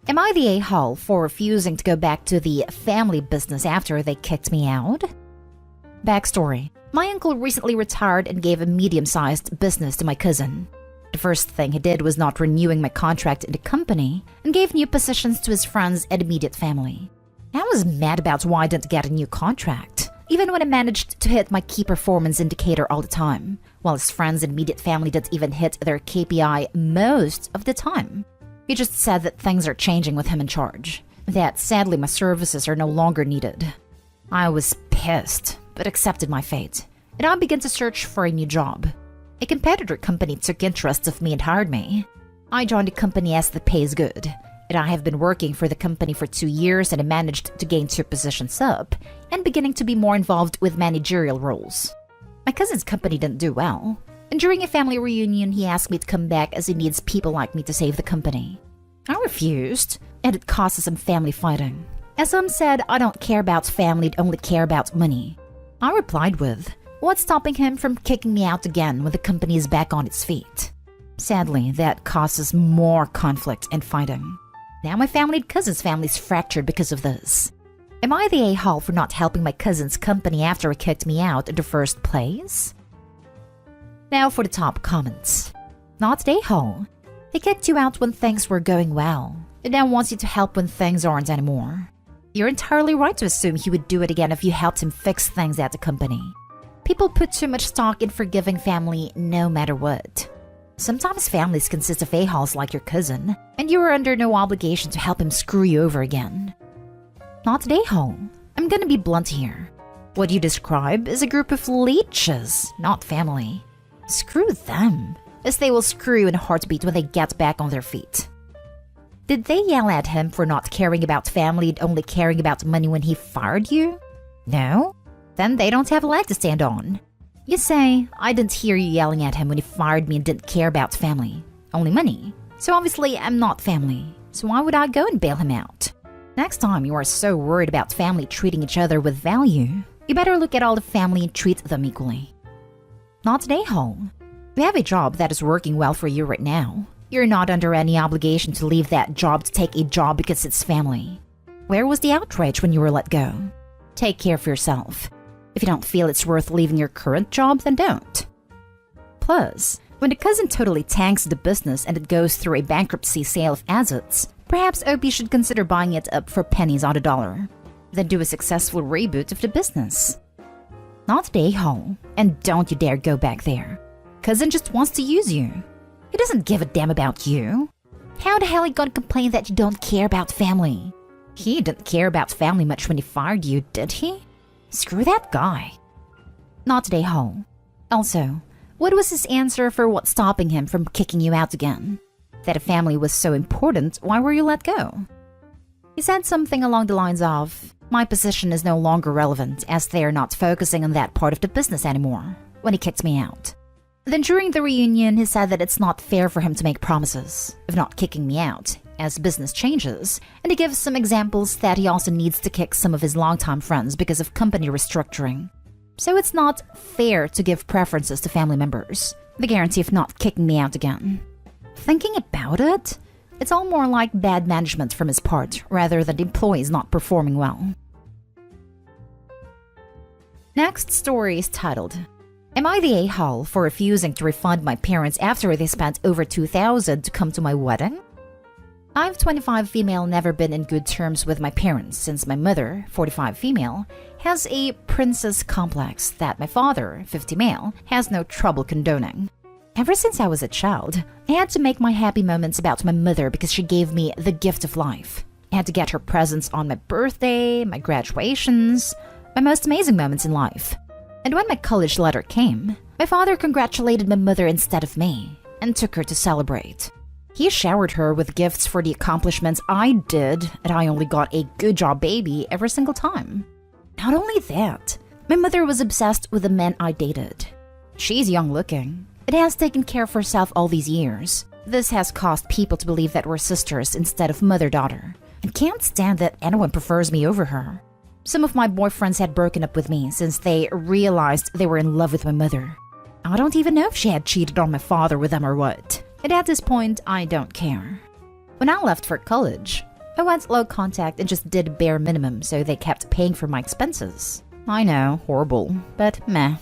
Am I the a-hole for refusing to go back to the family business after they kicked me out? Backstory. My uncle recently retired and gave a medium-sized business to my cousin. The first thing he did was not renewing my contract in the company and gave new positions to his friends and immediate family. I was mad about why I didn't get a new contract, even when I managed to hit my key performance indicator all the time, while his friends and immediate family didn't even hit their KPI most of the time. He just said that things are changing with him in charge, that sadly my services are no longer needed. I was pissed, but accepted my fate, and I began to search for a new job. A competitor company took interest of me and hired me. I joined the company as the pay is good, and I have been working for the company for 2 years, and I managed to gain 2 positions up and beginning to be more involved with managerial roles. My cousin's company didn't do well, and during a family reunion he asked me to come back as he needs people like me to save the company. I refused, and it caused some family fighting. As some said, I don't care about family, I only care about money. I replied with, what's stopping him from kicking me out again when the company is back on its feet? Sadly, that causes more conflict and fighting. Now my family and cousin's family is fractured because of this. Am I the a-hole for not helping my cousin's company after he kicked me out in the first place? Now for the top comments. Not the a-hole. He kicked you out when things were going well, and now wants you to help when things aren't anymore. You're entirely right to assume he would do it again if you helped him fix things at the company. People put too much stock in forgiving family no matter what. Sometimes families consist of a-holes like your cousin, and you are under no obligation to help him screw you over again. Not an a-hole. I'm gonna be blunt here. What you describe is a group of leeches, not family. Screw them, as they will screw you in a heartbeat when they get back on their feet. Did they yell at him for not caring about family and only caring about money when he fired you? No? Then they don't have a leg to stand on. You say, I didn't hear you yelling at him when he fired me and didn't care about family. Only money. So obviously I'm not family. So why would I go and bail him out? Next time you are so worried about family treating each other with value, you better look at all the family and treat them equally. Not an a-hole. You have a job that is working well for you right now. You're not under any obligation to leave that job to take a job because it's family. Where was the outrage when you were let go? Take care of yourself. If you don't feel it's worth leaving your current job, then don't. Plus, when the cousin totally tanks the business and it goes through a bankruptcy sale of assets, perhaps OP should consider buying it up for pennies on the dollar. Then do a successful reboot of the business. Not the a-hole, and don't you dare go back there. Cousin just wants to use you. He doesn't give a damn about you. How the hell are you gonna complain that you don't care about family? He didn't care about family much when he fired you, did he? Screw that guy. Not the a-hole. Also, what was his answer for what's stopping him from kicking you out again? That a family was so important, why were you let go? He said something along the lines of, my position is no longer relevant as they are not focusing on that part of the business anymore, when he kicked me out. Then during the reunion, he said that it's not fair for him to make promises of not kicking me out as business changes, and he gives some examples that he also needs to kick some of his longtime friends because of company restructuring. So it's not fair to give preferences to family members, the guarantee of not kicking me out again. Thinking about it, it's all more like bad management from his part rather than the employees not performing well. Next story is titled, Am I the a-hole for refusing to refund my parents after they spent over $2,000 to come to my wedding? I've 25 female never been in good terms with my parents since my mother, 45 female, has a princess complex that my father, 50 male, has no trouble condoning. Ever since I was a child, I had to make my happy moments about my mother because she gave me the gift of life. I had to get her presents on my birthday, my graduations, my most amazing moments in life. And when my college letter came, my father congratulated my mother instead of me and took her to celebrate. He showered her with gifts for the accomplishments I did, and I only got a good job baby every single time. Not only that, my mother was obsessed with the men I dated. She's young looking. It has taken care of herself all these years. This has caused people to believe that we're sisters instead of mother-daughter, and can't stand that anyone prefers me over her. Some of my boyfriends had broken up with me since they realized they were in love with my mother. I don't even know if she had cheated on my father with them or what. And at this point, I don't care. When I left for college, I went low contact and just did bare minimum, so they kept paying for my expenses. I know, horrible, but meh.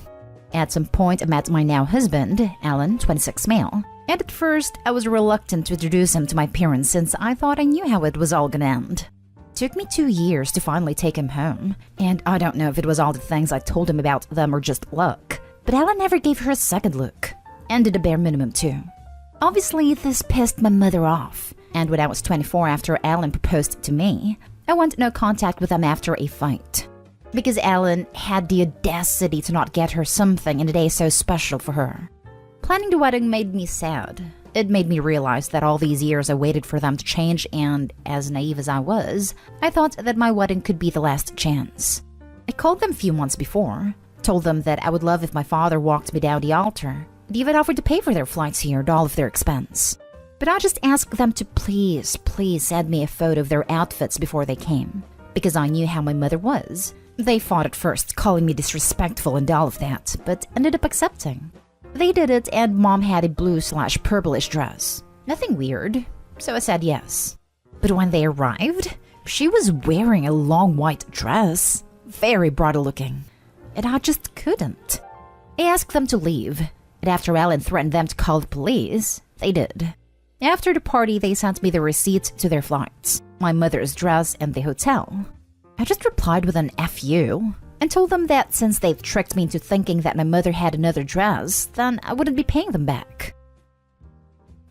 At some point, I met my now husband, Alan, 26 male. And at first, I was reluctant to introduce him to my parents since I thought I knew how it was all gonna end. Took me 2 years to finally take him home, and I don't know if it was all the things I told him about them or just luck, but Alan never gave her a second look, and did a bare minimum too. Obviously, this pissed my mother off, and when I was 24 after Alan proposed to me, I went no contact with him after a fight. Because Alan had the audacity to not get her something in a day so special for her. Planning the wedding made me sad. It made me realize that all these years I waited for them to change, and as naive as I was, I thought that my wedding could be the last chance. I called them a few months before, told them that I would love if my father walked me down the altar, and even offered to pay for their flights here at all of their expense. But I just asked them to please send me a photo of their outfits before they came, because I knew how my mother was. They fought at first, calling me disrespectful and all of that, but ended up accepting. They did it, and Mom had a blue/purplish dress. Nothing weird, so I said yes. But when they arrived, she was wearing a long white dress, very bridal looking, and I just couldn't. I asked them to leave, and after Alan threatened them to call the police, they did. After the party, they sent me the receipts to their flights, my mother's dress, and the hotel. I just replied with an F you, and told them that since they'd tricked me into thinking that my mother had another dress, then I wouldn't be paying them back.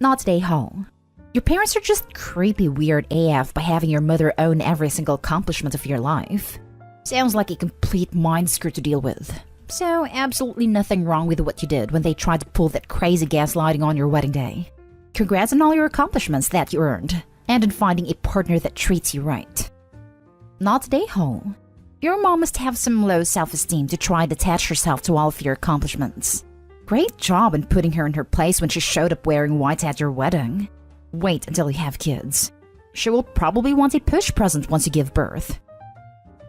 Not day haul. Your parents are just creepy weird AF by having your mother own every single accomplishment of your life. Sounds like a complete mind screw to deal with. So absolutely nothing wrong with what you did when they tried to pull that crazy gaslighting on your wedding day. Congrats on all your accomplishments that you earned, and in finding a partner that treats you right. Not day haul. Your mom must have some low self-esteem to try and attach herself to all of your accomplishments. Great job in putting her in her place when she showed up wearing white at your wedding. Wait until you have kids. She will probably want a push present once you give birth.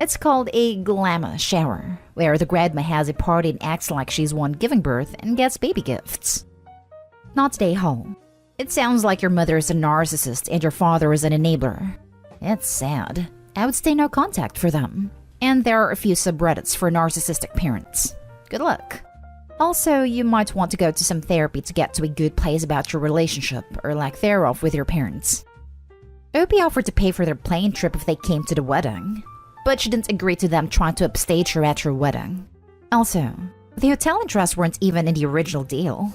It's called a glamour shower, where the grandma has a party and acts like she's one giving birth and gets baby gifts. Not day haul. It sounds like your mother is a narcissist and your father is an enabler. It's sad. I would stay no contact for them. And there are a few subreddits for narcissistic parents. Good luck. Also, you might want to go to some therapy to get to a good place about your relationship, or lack thereof, with your parents. Opie offered to pay for their plane trip if they came to the wedding, but she didn't agree to them trying to upstage her at her wedding. Also, the hotel and dress weren't even in the original deal.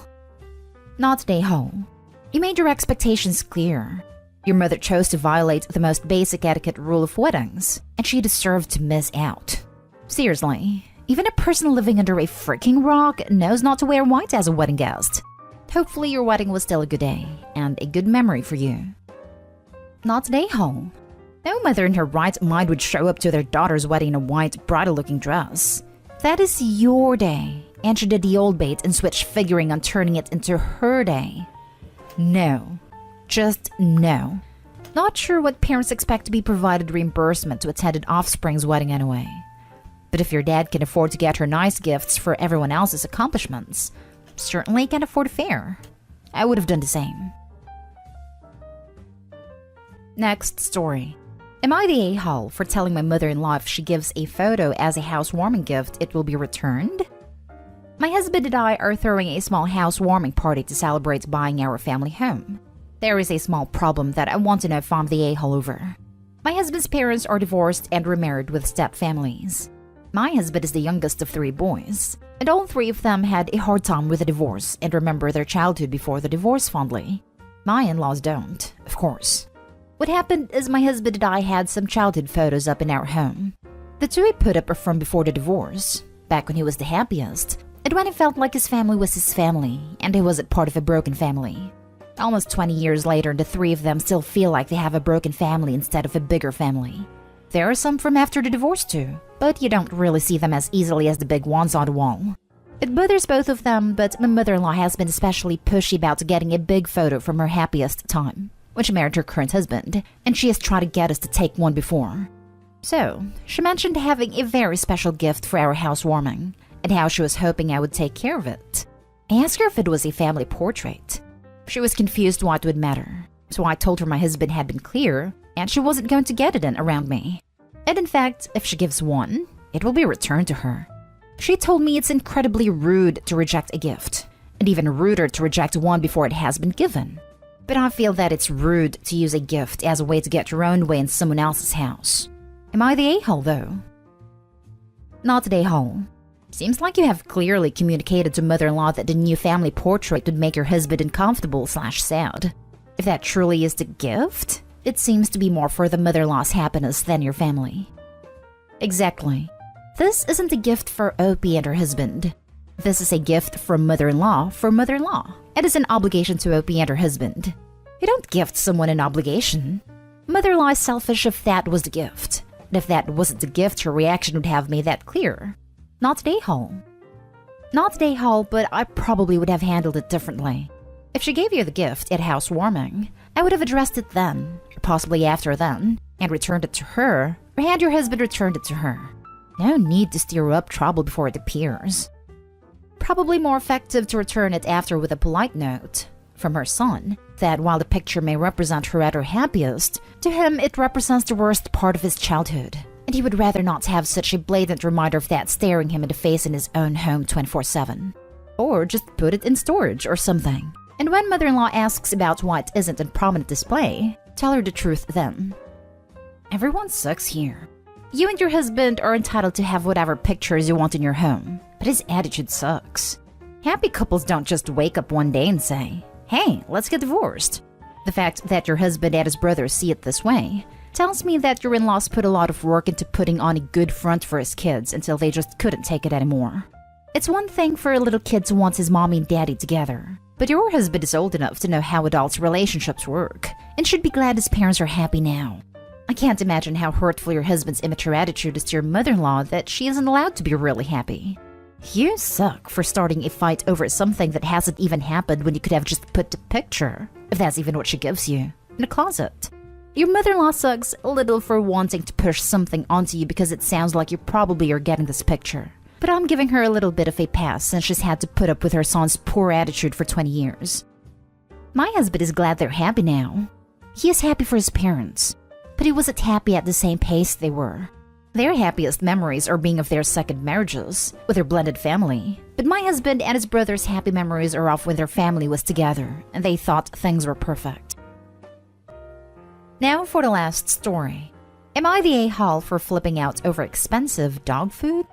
Not day home. You made your expectations clear. Your mother chose to violate the most basic etiquette rule of weddings, and she deserved to miss out. Seriously, even a person living under a freaking rock knows not to wear white as a wedding guest. Hopefully your wedding was still a good day, and a good memory for you. Not day home. No mother in her right mind would show up to their daughter's wedding in a white, bridal-looking dress. That is your day, and she did the old bait and switched figuring on turning it into her day. No. Just no. Not sure what parents expect to be provided reimbursement to attend an offspring's wedding anyway. But if your dad can afford to get her nice gifts for everyone else's accomplishments, certainly can afford a fare. I would have done the same. Next story. Am I the a-hole for telling my mother-in-law if she gives a photo as a housewarming gift, it will be returned? My husband and I are throwing a small housewarming party to celebrate buying our family home. There is a small problem that I want to know if I'm the a-hole over. My husband's parents are divorced and remarried with step-families. My husband is the youngest of 3 boys, and all 3 of them had a hard time with the divorce and remember their childhood before the divorce fondly. My in-laws don't, of course. What happened is my husband and I had some childhood photos up in our home. The 2 he put up are from before the divorce, back when he was the happiest, and when he felt like his family was his family, and he wasn't part of a broken family. Almost 20 years later, the 3 of them still feel like they have a broken family instead of a bigger family. There are some from after the divorce too, but you don't really see them as easily as the big ones on the wall. It bothers both of them, but my mother-in-law has been especially pushy about getting a big photo from her happiest time, when she married her current husband, and she has tried to get us to take one before. So, she mentioned having a very special gift for our housewarming, and how she was hoping I would take care of it. I asked her if it was a family portrait. She was confused why it would matter, so I told her my husband had been clear and she wasn't going to get it in around me. And in fact, if she gives one, it will be returned to her. She told me it's incredibly rude to reject a gift, and even ruder to reject one before it has been given. But I feel that it's rude to use a gift as a way to get your own way in someone else's house. Am I the a-hole, though? Not the a-hole. Seems like you have clearly communicated to mother-in-law that the new family portrait would make your husband uncomfortable/sad. If that truly is the gift, it seems to be more for the mother-in-law's happiness than your family. Exactly. This isn't a gift for Opie and her husband. This is a gift from mother-in-law for mother-in-law. It is an obligation to Opie and her husband. You don't gift someone an obligation. Mother-in-law is selfish if that was the gift. And if that wasn't the gift, her reaction would have made that clear. Not the a-hole. Not the a-hole, but I probably would have handled it differently. If she gave you the gift at housewarming, I would have addressed it then, or possibly after then, and returned it to her, or had your husband returned it to her. No need to stir up trouble before it appears. Probably more effective to return it after with a polite note from her son that while the picture may represent her at her happiest, to him it represents the worst part of his childhood, and he would rather not have such a blatant reminder of that staring him in the face in his own home 24/7. Or just put it in storage or something. And when mother-in-law asks about why it isn't in prominent display, tell her the truth then. Everyone sucks here. You and your husband are entitled to have whatever pictures you want in your home, but his attitude sucks. Happy couples don't just wake up one day and say, "Hey, let's get divorced." The fact that your husband and his brothers see it this way tells me that your in-laws put a lot of work into putting on a good front for his kids until they just couldn't take it anymore. It's one thing for a little kid to want his mommy and daddy together, but your husband is old enough to know how adults' relationships work and should be glad his parents are happy now. I can't imagine how hurtful your husband's immature attitude is to your mother-in-law that she isn't allowed to be really happy. You suck for starting a fight over something that hasn't even happened when you could have just put the picture, if that's even what she gives you, in a closet. Your mother-in-law sucks a little for wanting to push something onto you because it sounds like you probably are getting this picture. But I'm giving her a little bit of a pass since she's had to put up with her son's poor attitude for 20 years. My husband is glad they're happy now. He is happy for his parents, but he wasn't happy at the same pace they were. Their happiest memories are being of their second marriages, with their blended family. But my husband and his brother's happy memories are of when their family was together, and they thought things were perfect. Now for the last story. Am I the a-hole for flipping out over expensive dog food?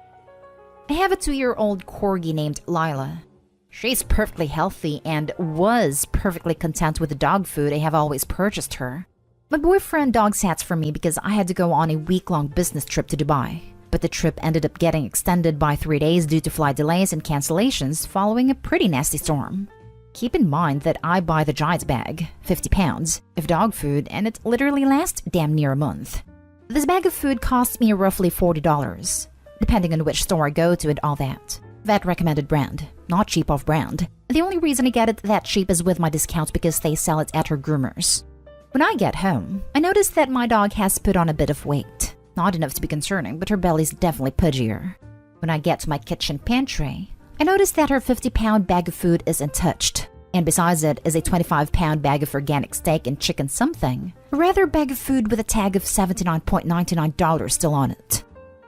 I have a 2-year-old corgi named Lila. She's perfectly healthy and was perfectly content with the dog food I have always purchased her. My boyfriend dog sat for me because I had to go on a week-long business trip to Dubai, but the trip ended up getting extended by 3 days due to flight delays and cancellations following a pretty nasty storm. Keep in mind that I buy the giant bag, 50 pounds, of dog food and it literally lasts damn near a month. This bag of food costs me roughly $40, depending on which store I go to and all that. Vet recommended brand, not cheap off brand. The only reason I get it that cheap is with my discount because they sell it at her groomers. When I get home, I notice that my dog has put on a bit of weight. Not enough to be concerning, but her belly's definitely pudgier. When I get to my kitchen pantry, I notice that her 50-pound bag of food is untouched. And besides it is a 25-pound bag of organic steak and chicken something. A rather bag of food with a tag of $79.99 still on it.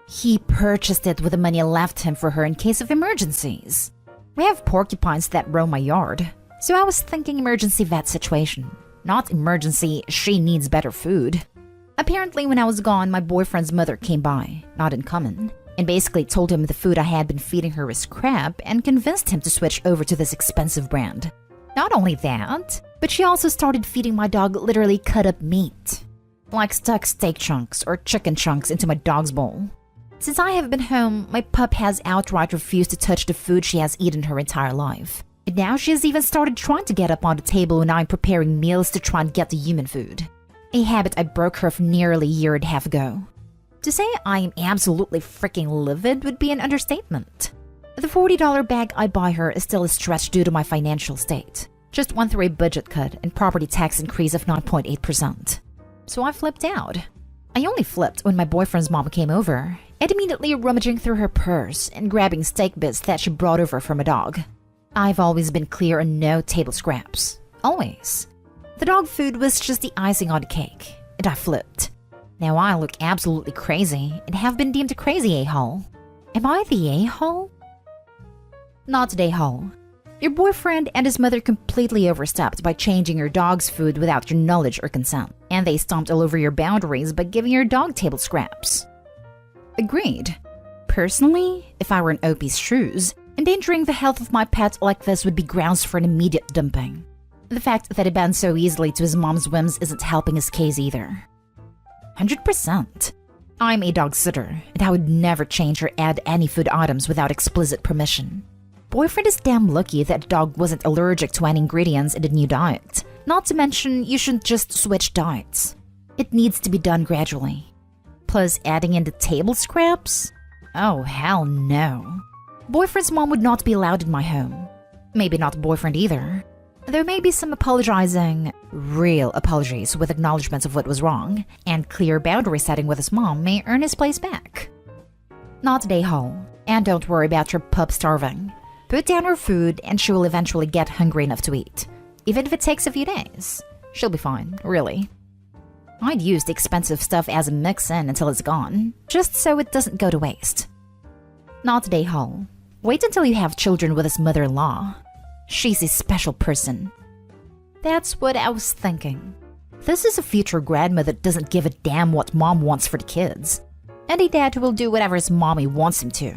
He purchased it with the money I left him for her in case of emergencies. We have porcupines that roam my yard, so I was thinking emergency vet situation. Not emergency, she needs better food. Apparently when I was gone, my boyfriend's mother came by, not uncommon, and basically told him the food I had been feeding her was crap and convinced him to switch over to this expensive brand. Not only that, but she also started feeding my dog literally cut up meat. Like stuck steak chunks or chicken chunks into my dog's bowl. Since I have been home, my pup has outright refused to touch the food she has eaten her entire life. And now she has even started trying to get up on the table when I'm preparing meals to try and get the human food. A habit I broke her of nearly a year and a half ago. To say I am absolutely freaking livid would be an understatement. The $40 bag I buy her is still a stretch due to my financial state. Just went through a budget cut and property tax increase of 9.8%. So I flipped out. I only flipped when my boyfriend's mom came over and immediately rummaging through her purse and grabbing steak bits that she brought over from a dog. I've always been clear on no table scraps. Always. The dog food was just the icing on the cake. and I flipped. Now I look absolutely crazy and have been deemed a crazy a-hole. Am I the a-hole? Not the a-hole. Your boyfriend and his mother completely overstepped by changing your dog's food without your knowledge or consent, and they stomped all over your boundaries by giving your dog table scraps. Agreed. Personally, if I were in Opie's shoes, endangering the health of my pet like this would be grounds for an immediate dumping. The fact that he bends so easily to his mom's whims isn't helping his case either. 100%. I'm a dog sitter, and I would never change or add any food items without explicit permission. Boyfriend is damn lucky that the dog wasn't allergic to any ingredients in the new diet. Not to mention, you shouldn't just switch diets. It needs to be done gradually. Plus, adding in the table scraps? Oh, hell no. Boyfriend's mom would not be allowed in my home. Maybe not boyfriend either. There may be some apologizing, real apologies with acknowledgements of what was wrong, and clear boundary setting with his mom may earn his place back. Not a day-hole, and don't worry about your pup starving. Put down her food and she will eventually get hungry enough to eat. Even if it takes a few days. She'll be fine, really. I'd use the expensive stuff as a mix-in until it's gone, just so it doesn't go to waste. Not a day-hole. Wait until you have children with his mother-in-law. She's a special person. That's what I was thinking. This is a future grandma that doesn't give a damn what mom wants for the kids. And a dad who will do whatever his mommy wants him to.